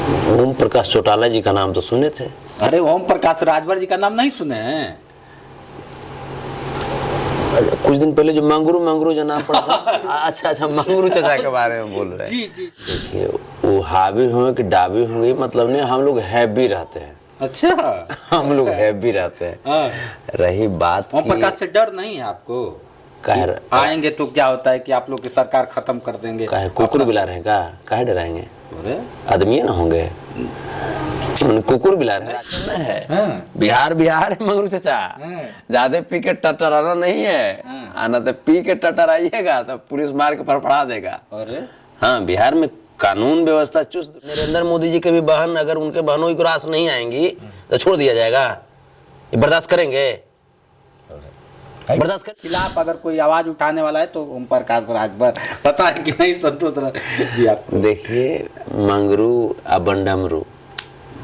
ओम प्रकाश चौटाला जी का नाम तो सुने थे। अरे ओम प्रकाश राजभर जी का नाम नहीं सुने हैं? कुछ दिन पहले जो मंगरू मंगरू जो नाम पड़ा था अच्छा मंगरू चाचा के बारे में बोल रहे हैं। जी जी। देखिए वो हावी होंगे कि डाबी होंगे मतलब नहीं, हम लोग हैवी रहते हैं। अच्छा हम लोग हैवी रहते हैं। हाँ। रही बात ओम प्रकाश से डर नहीं है आपको? आएंगे तो क्या होता है कि आप लोग की सरकार खत्म कर देंगे। काहे कुकुर बिला रहे हैं का? काहे डराएंगे? अरे आदमी ना होंगे, कुकुर बिला रहे हैं। बिहार बिहार है मंगरू चाचा, ज्यादा पी के टटराना नहीं है। आना तो पी के टटराइएगा तो पुलिस मार के फड़फड़ा देगा। अरे हाँ, बिहार में कानून व्यवस्था चुस्त। नरेंद्र मोदी जी के भी बहन, अगर उनके बहनों की रास नहीं आएंगी तो छोड़ दिया जाएगा? ये बर्दाश्त करेंगे? बर्दाश्त कर खिलाफ अगर कोई आवाज उठाने वाला है तो ओम प्रकाश राजभर, पता है कि नहीं संतोष जी? आप देखिए मंगरू अबंडमरू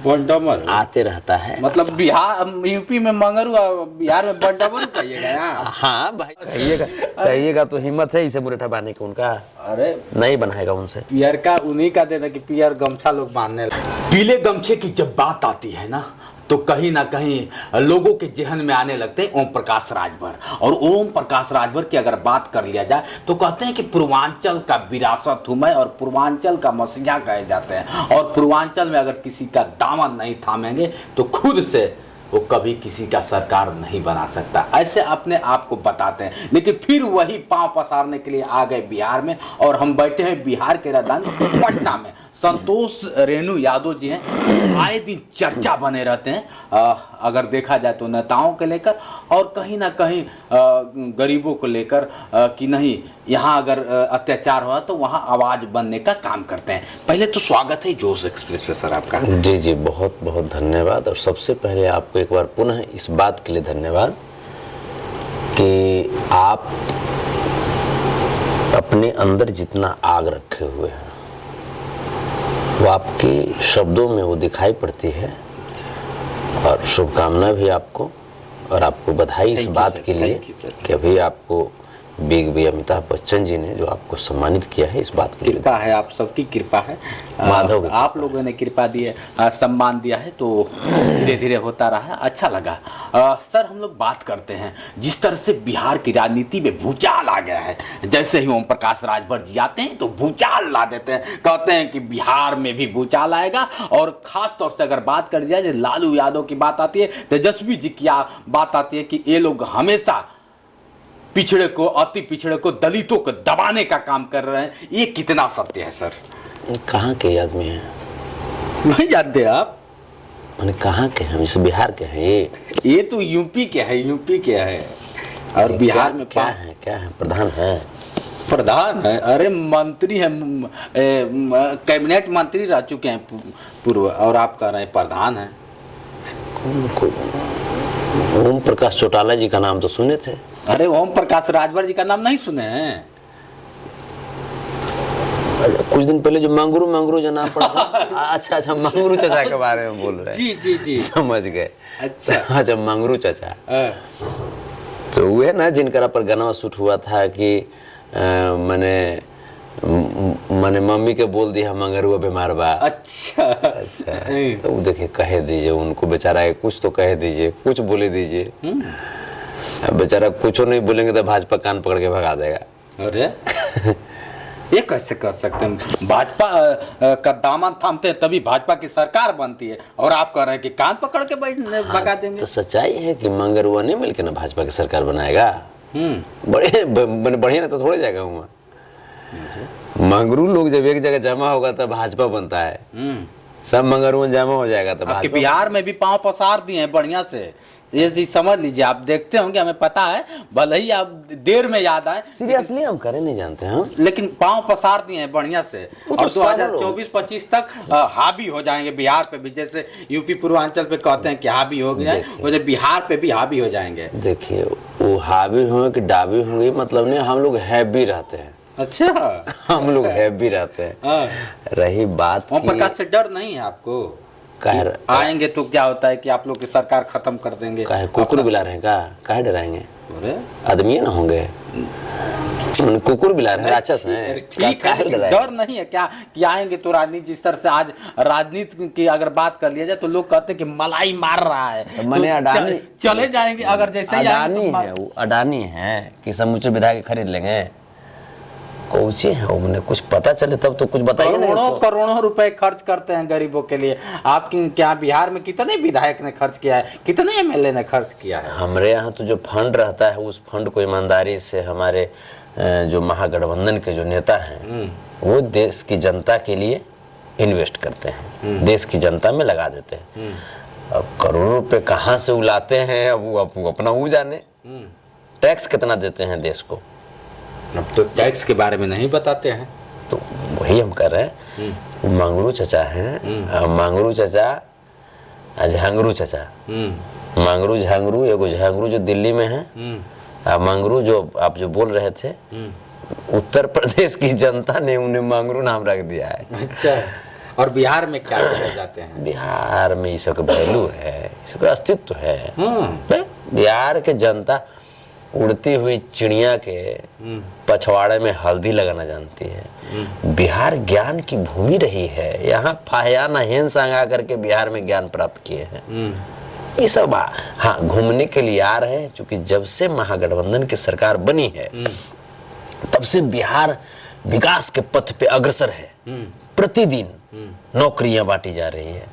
बंडमर आते रहता है। मतलब बिहार यूपी में मंगरू और बिहार में बंडमर कहिएगा? हाँ भाई कहिएगा तो हिम्मत है इसे मुरेठा बांधने की उनका? अरे नहीं बनाएगा उनसे। पियर का उन्हीं का देना कि पियर गमछा लोग बांधने। पीले गमछे की जब बात आती है ना तो कहीं ना कहीं लोगों के जहन में आने लगते हैं ओम प्रकाश राजभर। और ओम प्रकाश राजभर की अगर बात कर लिया जाए तो कहते हैं कि पूर्वांचल का विरासत हूं मैं और पूर्वांचल का मसीहा कहे जाते हैं। और पूर्वांचल में अगर किसी का दामन नहीं थामेंगे तो खुद से वो कभी किसी का सरकार नहीं बना सकता, ऐसे अपने आप को बताते हैं। लेकिन फिर वही पांव पसारने के लिए आ गए बिहार में। और हम बैठे हैं बिहार के राजधानी पटना में। संतोष रेणु यादव जी हैं, आए दिन चर्चा बने रहते हैं अगर देखा जाए तो नेताओं के लेकर और कहीं ना कहीं गरीबों को लेकर कि नहीं यहाँ अगर अत्याचार हुआ तो वहाँ आवाज बनने का काम करते हैं। पहले तो स्वागत है जोश एक्सप्रेस पे सर आपका। जी जी बहुत बहुत धन्यवाद। और सबसे पहले आपको एक बार पुनः इस बात के लिए धन्यवाद कि आप अपने अंदर जितना आग रखे हुए हैं वो आपके शब्दों में वो दिखाई पड़ती है। और शुभकामना भी आपको, और आपको बधाई इस बात के लिए कि अभी आपको बिग बी अमिताभ बच्चन जी ने जो आपको सम्मानित किया है, इस बात की कृपा है, आप सबकी कृपा है। माधव आप लोगों ने कृपा दी है, सम्मान दिया है तो धीरे धीरे होता रहा है, अच्छा लगा। सर हम लोग बात करते हैं जिस तरह से बिहार की राजनीति में भूचाल आ गया है। जैसे ही ओम प्रकाश राजभर जी आते हैं तो भूचाल ला देते हैं, कहते हैं कि बिहार में भी भूचाल आएगा। और खास तौर से अगर बात कर जाए लालू यादव की बात आती है, तेजस्वी जी की बात आती है कि ये लोग हमेशा पिछड़े को, अति पिछड़े को, दलितों को दबाने का काम कर रहे हैं। ये कितना सत्य है सर? कहाँ के आदमी हैं? नहीं जानते आप? मैंने कहाँ के हैं? जैसे बिहार के हैं ये तो यूपी के है, यूपी के है। और बिहार में क्या है? क्या है? प्रधान है? प्रधान है? अरे मंत्री है, कैबिनेट मंत्री रह चुके हैं पूर्व, और आप कह रहे हैं प्रधान है। ओम प्रकाश चौटाला जी का नाम तो सुने थे। अरे ओम प्रकाश राजभर जी का नाम नहीं सुने हैं? कुछ दिन पहले जो मंगरू मंगरू जो नाम पड़ा था अच्छा मंगरू चाचा के बारे में बोल रहे हैं। जी जी जी समझ गए। अच्छा मंगरू चाचा तो हुए ना जिनका पर गाना शूट हुआ था कि मैंने मम्मी के बोल दिया मंगरुआ बीमार बा। अच्छा तो देखिए कह दीजिए उनको, बेचारा कुछ तो कह दीजिए, कुछ बोले दीजिए। बेचारा कुछ नहीं बोलेंगे तो भाजपा कान पकड़ के भगा देगा। अरे ये कैसे कर सकते हैं? भाजपा का दामन थामते हैं तभी भाजपा की सरकार बनती है, और आप कह रहे हैं कि कान पकड़ के भगा देंगे। तो सच्चाई है कि मंगरुआ नहीं मिलके ना भाजपा की सरकार बनाएगा। बढ़िया ना तो थोड़े जाएगा वहाँ। मंगरू लोग जब एक जगह जमा होगा तब भाजपा बनता है। सब मंगरुआ जमा हो जाएगा तो भाजपा। बिहार में भी पांव पसार दिए हैं बढ़िया से, ये समझ लीजिए। आप देखते होंगे, हमें पता है, भले ही आप देर में याद आए। सीरियसली हम करे नहीं जानते हैं, लेकिन पांव पसार दिए हैं बढ़िया से। और 2024-25 तक हावी हो जाएंगे बिहार पे भी, जैसे यूपी पूर्वांचल पे कहते हैं कि हावी हो गए, वैसे बिहार पे भी हावी हो जाएंगे। देखिए वो हावी होंगे कि डाबी होंगे मतलब नहीं, हम लोग हैवी रहते हैं। अच्छा हम लोग हैवी रहते हैं। रही बात ओम प्रकाश से डर नहीं है आपको? आएंगे तो क्या होता है कि आप लोग की सरकार खत्म कर देंगे। काहे कुकुर बिला रहे हैं का? काहे डराएंगे? आदमी ना होंगे, कुकुर बिलार है, राक्षस है। ठीक है, लेकिन डर नहीं है क्या कि आएंगे तो राजनीति जिस तरह से आज राजनीति की अगर बात कर लिया जाए तो लोग कहते हैं कि मलाई मार रहा है, मैंने अडानी चले जाएंगे अगर जैसे ही अडानी है, वो अडानी है कि समूचे विधायक खरीद लेंगे। कौची है वो, मैंने कुछ पता चले तब तो कुछ बताइए ना। करोड़ों रुपए खर्च करते हैं गरीबों के लिए। आपके क्या बिहार में कितने विधायक ने खर्च किया है, कितने एमएलए ने खर्च किया है? हमारे यहाँ तो जो फंड रहता है उस फंड को ईमानदारी से हमारे जो महागठबंधन के जो नेता हैं वो देश की जनता के लिए इन्वेस्ट करते हैं, देश की जनता में लगा देते हैं। अब करोड़ों रुपए कहाँ से उलाते हैं अब वो अपना वो जाने। टैक्स कितना देते हैं देश को? अब तो टैक्स के बारे में नहीं बताते हैं, तो वही हम कर रहे हैं। मांगरू चचा हैं, मांगरू चचा झांगरू चचा, मांगरू झांगरू, एगो झांगरू जो दिल्ली में है, मांगरू जो आप जो बोल रहे थे, उत्तर प्रदेश की जनता ने उन्हें मांगरू नाम रख दिया है। अच्छा, और बिहार में क्या कहे जाते हैं? बिहार में इसका वैल्यू है, इसका अस्तित्व है। बिहार के जनता उड़ती हुई चिड़िया के पछवाड़े में हल्दी लगाना जानती है। बिहार ज्ञान की भूमि रही है, यहाँ फाहियाना हेन सांगा करके बिहार में ज्ञान प्राप्त किए हैं। ये सब हाँ घूमने के लिए आ रहे हैं, क्योंकि जब से महागठबंधन की सरकार बनी है तब से बिहार विकास के पथ पे अग्रसर है। प्रतिदिन नौकरियां बांटी जा रही है,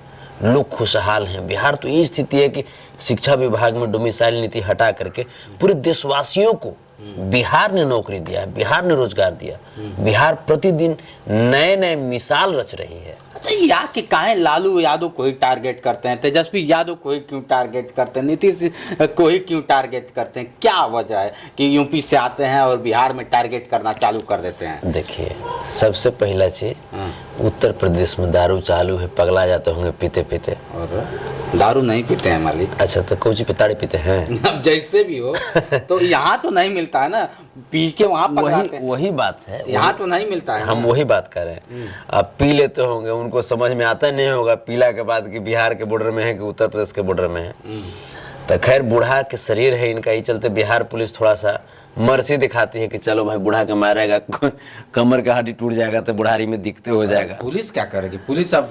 लोग खुशहाल हैं। बिहार तो ये स्थिति है कि शिक्षा विभाग में डोमिसाइल नीति हटा करके पूरे देशवासियों को बिहार ने नौकरी दिया है, बिहार ने रोजगार दिया। बिहार प्रतिदिन नए नए मिसाल रच रही है। यहाँ के काहे लालू यादव को ही टारगेट करते हैं, तेजस्वी यादव को ही क्यों टारगेट करते हैं, नीतीश को ही क्यों टारगेट करते हैं? क्या वजह है कि यूपी से आते हैं और बिहार में टारगेट करना चालू कर देते हैं? देखिए, सबसे पहला चीज उत्तर प्रदेश में दारू चालू है, पगला जाते होंगे पीते पीते। और दारू नहीं पीते हैं मालिक। अच्छा, तो कौची पिताड़ी पीते हैं? अब जैसे भी हो, तो यहाँ तो नहीं मिलता है ना, पी के वहाँ पकड़ाते हैं। वही बात है, यहाँ तो नहीं मिलता है। हम वही बात कर रहे हैं। आप पी लेते होंगे, उनको समझ में आता नहीं होगा पीला के बाद कि बिहार के बॉर्डर में है कि उत्तर प्रदेश के बॉर्डर में है। तो खैर, बूढ़ा के शरीर है इनका, ही चलते बिहार पुलिस थोड़ा सा मर्सी दिखाती है कि चलो भाई बूढ़ा के मारेगा, कमर का हड्डी टूट जाएगा तो बुढ़ारी में दिखते हो जाएगा। पुलिस क्या करेगी? पुलिस अब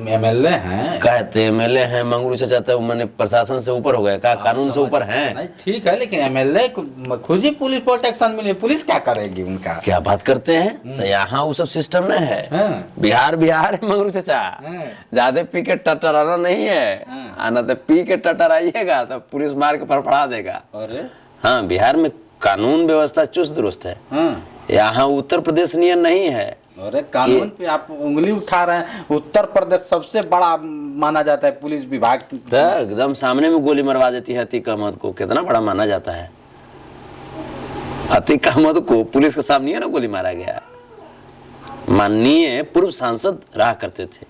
एमएलए हैं, कहते एमएलए हैं, मंगरू चचा तो मैंने प्रशासन से ऊपर हो गए, का कानून से ऊपर हैं। नहीं ठीक है, लेकिन एमएलए को खुद ही पुलिस प्रोटेक्शन मिले, पुलिस क्या करेगी उनका? क्या बात करते हैं? तो यहाँ वो सब सिस्टम नहीं है। बिहार बिहार है मंगरू चचा, ज्यादा पी के टटराना नहीं है। आना तो पी के टटराइएगा तो पुलिस मार के फड़फड़ा देगा। हाँ, बिहार में कानून व्यवस्था चुस्त दुरुस्त है। यहाँ उत्तर प्रदेश नियम नहीं है। अरे कानून पे आप उंगली उठा रहे हैं। उत्तर प्रदेश सबसे बड़ा माना जाता है पुलिस विभाग। एकदम सामने में गोली मरवा देती है अतीक अहमद को, कितना बड़ा माना जाता है। अतीक अहमद को पुलिस के सामने है ना गोली मारा गया। माननीय पूर्व सांसद रहा करते थे,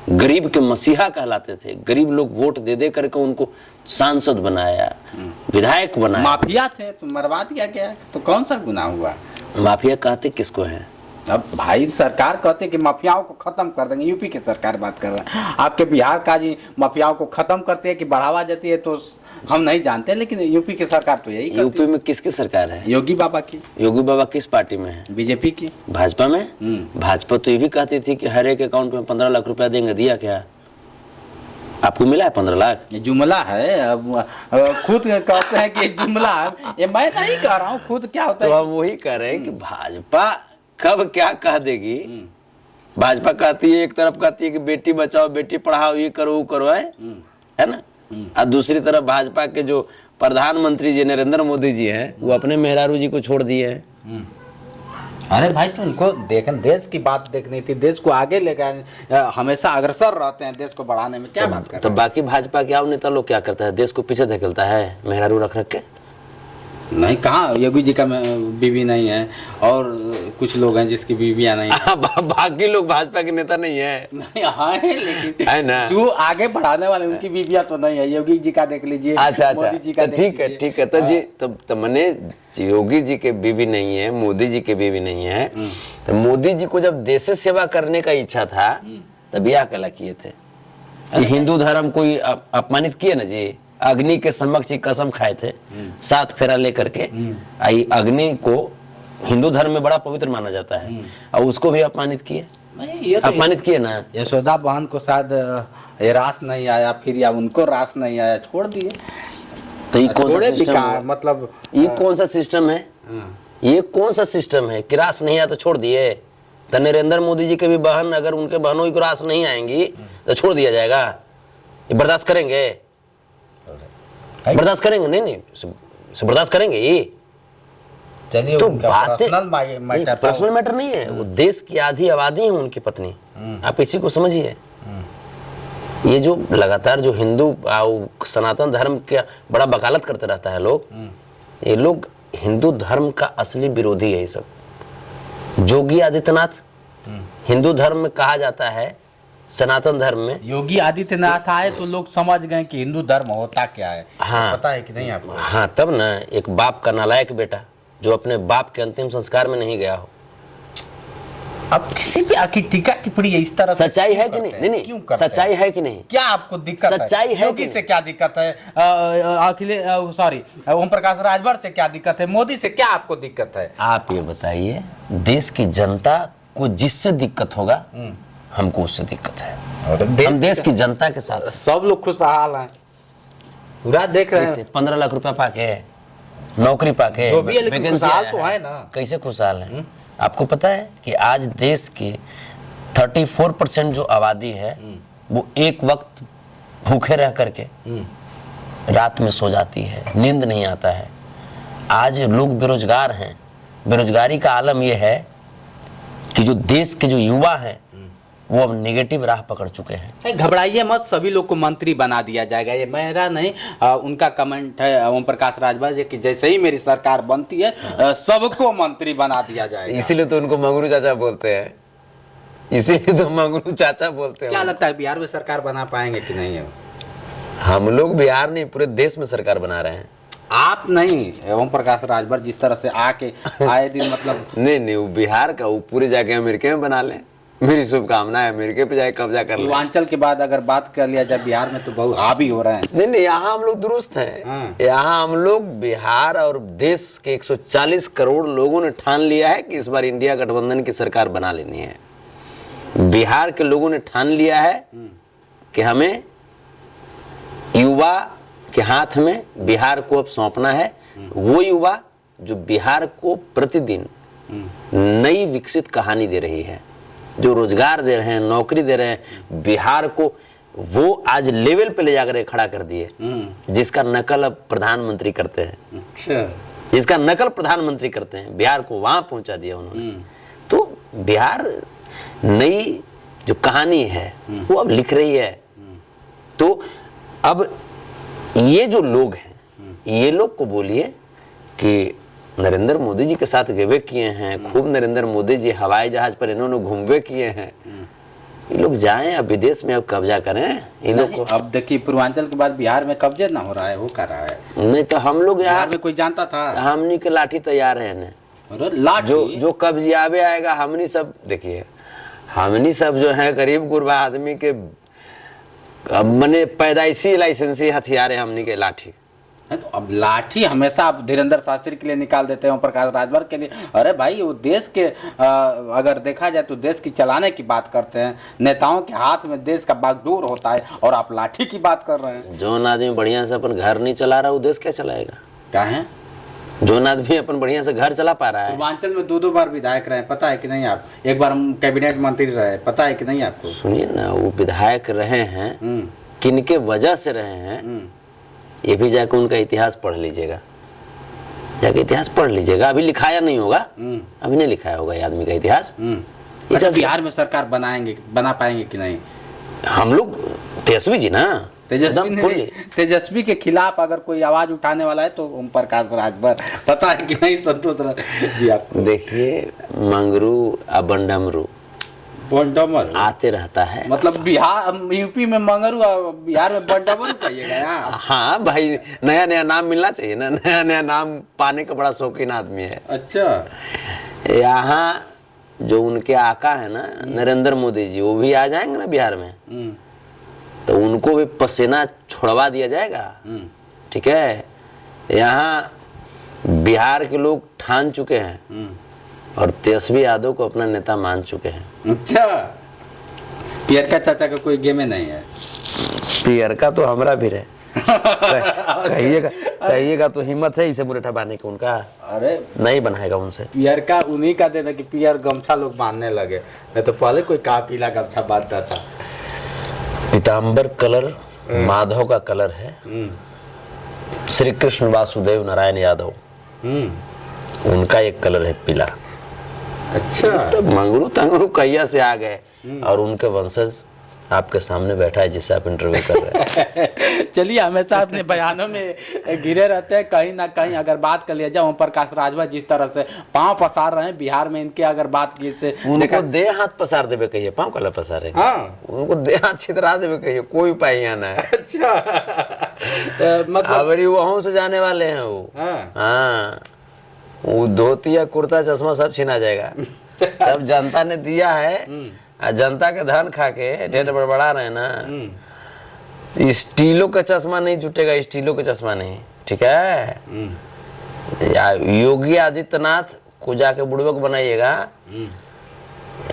गरीब के मसीहा कहलाते थे। गरीब लोग वोट दे दे करके उनको सांसद बनाया, विधायक बनाया। माफिया थे तो मरवा दिया गया, तो कौन सा गुनाह हुआ? माफिया कहते किसको है? अब भाई सरकार कहते हैं कि माफियाओं को खत्म कर देंगे। यूपी की सरकार बात कर रहे हैं, आपके बिहार का जी माफियाओं को खत्म करती है कि बढ़ावा देती है तो हम नहीं जानते, लेकिन यूपी की सरकार तो यही करती है। यूपी में किसकी सरकार है? योगी बाबा की। योगी बाबा किस पार्टी में है? बीजेपी की। भाजपा में? भाजपा तो ये भी कहती थी कि हर एक अकाउंट में 15 लाख रुपया देंगे। दिया क्या? आपको मिला है 15 लाख? ये जुमला है। अब खुद कहते हैं कि जुमला है, ये मैं नहीं कह रहा हूँ, खुद क्या होता है। तो हम वही कह रहे हैं कि भाजपा कब क्या कह देगी। भाजपा कहती है, एक तरफ कहती है कि बेटी बचाओ बेटी पढ़ाओ, ये करो वो करो, है ना। और दूसरी तरफ भाजपा के जो प्रधानमंत्री जी नरेंद्र मोदी जी हैं, वो अपने मेहरारू जी को छोड़ दिए हैं। अरे भाई, तो उनको देखें, देश की बात देखनी थी, देश को आगे लेकर हमेशा अग्रसर रहते हैं देश को बढ़ाने में। क्या बात कर? तो बाकी भाजपा के और नेता लोग क्या करता है? देश को पीछे धकेलता है मेहरारू रख रख के। नहीं, कहाँ योगी जी का बीवी नहीं है, और कुछ लोग हैं जिसकी बीवियां नहीं है। बाकी लोग भाजपा के नेता नहीं है। नहीं है, लेकिन है ना, जो आगे बढ़ाने वाले उनकी बीवियां तो नहीं है। योगी जी का देख लीजिए। अच्छा, मोदी जी का ठीक है, ठीक है। तो जी, तो मैंने योगी जी के बीवी नहीं है, मोदी जी के बीवी नहीं है, तो मोदी जी को जब देश सेवा करने का इच्छा था तब ब्याह कला किए थे। हिंदू धर्म कोई अपमानित किए ना जी। अग्नि के समक्ष कसम खाए थे, 7 फेरा लेकर के। आई अग्नि को हिंदू धर्म में बड़ा पवित्र माना जाता है, और उसको भी अपमानित किए। नहीं, ये तो अपमानित किए ना। यशोदा बहन को शायद ये रास नहीं आया, फिर या उनको रास नहीं आया, छोड़ दिए। तो ये कौन सा छोड़े भी सिस्टम कहाँ, है? मतलब ये कौन सा सिस्टम है? ये कौन सा सिस्टम है कि रास नहीं आया तो छोड़ दिए? तो नरेंद्र मोदी जी के भी बहन, अगर उनके बहनों की रास नहीं आएंगी तो छोड़ दिया जाएगा? ये बर्दाश्त करेंगे? बर्दाश्त करेंगे? नहीं नहीं, बर्दाश्त करेंगे ये? चलिए, तो उनका बातें पर्सनल मैटर नहीं है, वो देश की आधी आबादी है उनकी पत्नी। आप इसी को समझिए। ये जो लगातार जो हिंदू सनातन धर्म का बड़ा वकालत करते रहता है लोग, ये लोग हिंदू धर्म का असली विरोधी है। ये सब योगी आदित्यनाथ, हिंदू धर्म में कहा जाता है, सनातन धर्म में योगी आदित्यनाथ आए तो लोग समझ गए कि हिंदू धर्म होता क्या है। हाँ, पता है कि नहीं आपको? हाँ, तब ना एक बाप का नालायक बेटा जो अपने बाप के अंतिम संस्कार में नहीं गया हो। अब किसी भी आखिर टीका टिप्पणी इस तरह से सच्चाई है कि क्यों नहीं? करते हैं? नहीं क्यों नहीं, करते हैं? सच्चाई है कि नहीं? क्या आपको दिक्कत सच्चाई है योगी कि से क्या दिक्कत है? सॉरी, ओम प्रकाश राजभर से क्या दिक्कत है? मोदी से क्या आपको दिक्कत है? आप ये बताइए, देश की जनता को जिससे दिक्कत होगा, हमको उससे दिक्कत है। हम देश की जनता के साथ सब लोग खुशहाल हैं, पूरा देख रहे हैं। 15 लाख रुपया पाके, नौकरी पाके, जो भी है, लेकिन वैकेंसी खुशहाल आया तो है ना। कैसे खुशहाल है? आपको पता है कि आज देश की 34% जो आबादी है वो एक वक्त भूखे रह करके रात में सो जाती है, नींद नहीं आता है। आज लोग बेरोजगार हैं। बेरोजगारी का आलम यह है कि जो देश के जो युवा हैं वो अब नेगेटिव राह पकड़ चुके हैं। घबराइए मत, सभी लोग को मंत्री बना दिया जाएगा। ये मेरा नहीं, उनका कमेंट है ओम प्रकाश राजभर जी कि जैसे ही मेरी सरकार बनती है सबको मंत्री बना दिया जाएगा। इसीलिए तो उनको मंगरू चाचा बोलते हैं, इसीलिए तो मंगरू चाचा बोलते हैं। क्या लगता है बिहार में सरकार बना पाएंगे कि नहीं? हम लोग बिहार नहीं, पूरे देश में सरकार बना रहे हैं। आप नहीं, ओम प्रकाश राजभर जिस तरह से आके आए दिन मतलब नहीं, वो बिहार का, वो पूरे जाके अमेरिका में बना लें। मेरी शुभकामना है, अमेरिका पे जाके कब्जा कर ले। पूर्वांचल के बाद अगर बात कर लिया जाए बिहार में तो बहुत हावी हो रहे हैं। नहीं नहीं, यहाँ हम लोग दुरुस्त हैं। यहाँ हम लोग बिहार और देश के 140 करोड़ लोगों ने ठान लिया है कि इस बार इंडिया गठबंधन की सरकार बना लेनी है। बिहार के लोगों ने ठान लिया है कि हमें युवा के हाथ में बिहार को अब सौंपना है। वो युवा जो बिहार को प्रतिदिन नई विकसित कहानी दे रही है, जो रोजगार दे रहे हैं, नौकरी दे रहे हैं बिहार को, वो आज लेवल पे ले जाकर खड़ा कर दिए, जिसका नकल अब प्रधानमंत्री करते हैं। अच्छा, जिसका नकल प्रधानमंत्री करते हैं, बिहार को वहां पहुंचा दिया उन्होंने। तो बिहार नई जो कहानी है वो अब लिख रही है। तो अब ये जो लोग हैं, ये लोग को बोलिए कि नरेंद्र मोदी जी के साथ गेवे किए हैं, खूब नरेंद्र मोदी जी हवाई जहाज पर इन्होंने घूमवे किए हैं। ये लोग जाएं अब विदेश में, अब कब्जा करें इन लोग को। अब देखिए पूर्वांचल के बाद बिहार में कब्जे ना हो रहा है, वो कर रहा है। नहीं तो हम लोग बिहार यहाँ में कोई जानता था? हमनी के लाठी तैयार है ना, अरे लाठी जो कब्जियाबे आएगा। हमनी सब देखिए, हमनी सब जो है गरीब गुरबा आदमी के मने पैदाइशी लाइसेंसी हथियार है हमनी के लाठी। है तो अब लाठी हमेशा आप धीरेन्द्र शास्त्री के लिए निकाल देते हैं, प्रकाश राजभर के लिए। अरे भाई वो देश के अगर देखा जाए तो देश की चलाने की बात करते हैं, नेताओं के हाथ में देश का बागडोर होता है और आप लाठी की बात कर रहे हैं। जो आदमी बढ़िया से अपन घर नहीं चला रहा वो देश क्या चलाएगा? क्या है? जो आदमी अपन बढ़िया से घर चला पा रहा है। पूर्वांचल में 2-2 बार विधायक रहे, पता है कि नहीं आप? एक बार हम कैबिनेट मंत्री रहे, पता है कि नहीं आपको? सुनिए ना, वो विधायक रहे हैं, किनके वजह से रहे हैं, ये भी जाकर उनका इतिहास पढ़ लीजिएगा। जाके इतिहास पढ़ लीजिएगा। अभी लिखाया नहीं होगा, अभी नहीं लिखाया होगा ये आदमी का इतिहास। ये जब बिहार में सरकार बना पाएंगे कि नहीं? हम लोग तेजस्वी जी ना, तेजस्वी के खिलाफ अगर कोई आवाज उठाने वाला है तो ओम प्रकाश राजभर, पता है कि नहीं संतोष जी आपको? देखिए, मंगरू अबंडमरू बंडमर आते रहता है। मतलब बिहार यूपी में मंगरू, बिहार में बंडमर कहिएगा यार। हाँ भाई, नया नया नाम मिलना चाहिए ना, नया नया नाम पाने का बड़ा शौकीन आदमी है। अच्छा, यहाँ जो उनके आका है ना नरेंद्र मोदी जी, वो भी आ जाएंगे ना बिहार में, तो उनको भी पसीना छोड़वा दिया जाएगा। ठीक है, यहाँ बिहार के लोग ठान चुके हैं और तेजस्वी यादव को अपना नेता मान चुके हैं। अच्छा, पियरका चाचा का कोई गेम नहीं है? पियर का तो हमरा भी रहे। कहिएगा तो हिम्मत है इसे मुझे ठबाने की, उनका अरे नहीं बनाएगा उनसे। पियरका उन्हीं का देना कि पियर गमछा लोग बांधने लगे, नहीं तो पहले कोई का पीला गमछा बांधता था। पीताम्बर कलर माधव का कलर है। श्री कृष्ण वासुदेव नारायण यादव, उनका एक कलर है पीला। अच्छा, सब मंगरू तंगरू कैया से आ गए और उनके वंशज आपके सामने बैठा है जिससे आप इंटरव्यू कर रहे हैं। चलिए, हमेशा अपने बयानों में घिरे रहते हैं। कहीं ना कहीं अगर बात कर लिया जाए, ओम प्रकाश राजभर जिस तरह से पांव पसार रहे हैं बिहार में, इनके अगर बात की से उनको दे हाथ पसार देवे कहिए, पांव कला पसारे। हाँ, उनको दे हाथ छितरा देवे कहिए, कोई उपाय यहाँ ना है। अच्छा, मतलब अबरी वहाँ से जाने वाले हैं वो। हाँ, वो धोती या कुर्ता चश्मा सब छीना जाएगा। सब जनता ने दिया है, जनता के धन खा के ढेर बड़बड़ा रहे ना। स्टीलों का चश्मा नहीं जुटेगा, स्टीलों का चश्मा नहीं, ठीक है। योगी आदित्यनाथ को जाके बुड़बक बनाइएगा।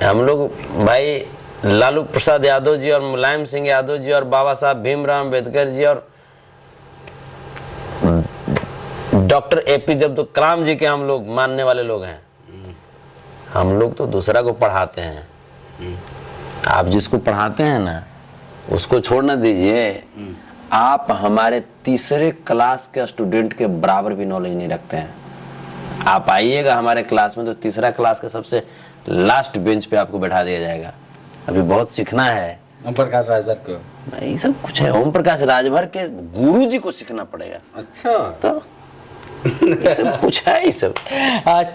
हम लोग भाई लालू प्रसाद यादव जी और मुलायम सिंह यादव जी और बाबा साहब भीमराव अम्बेडकर जी और डॉक्टर APJ अब्दुल कलाम जी के हम लोग मानने वाले लोग हैं। हम लोग तो दूसरा को पढ़ाते हैं। आप जिसको पढ़ाते हैं ना उसको छोड़ना दीजिए, आप हमारे तीसरे क्लास के स्टूडेंट के बराबर भी नॉलेज नहीं रखते हैं। आप आइएगा हमारे क्लास में तो तीसरा क्लास के सबसे लास्ट बेंच पे आपको बैठा दिया जाएगा। अभी बहुत सीखना है ओम प्रकाश राजभर को। ये सब कुछ है, ओम प्रकाश राजभर के गुरु जी को सीखना पड़ेगा। अच्छा, तो ये सब कुछ है, ये सब। चलिए।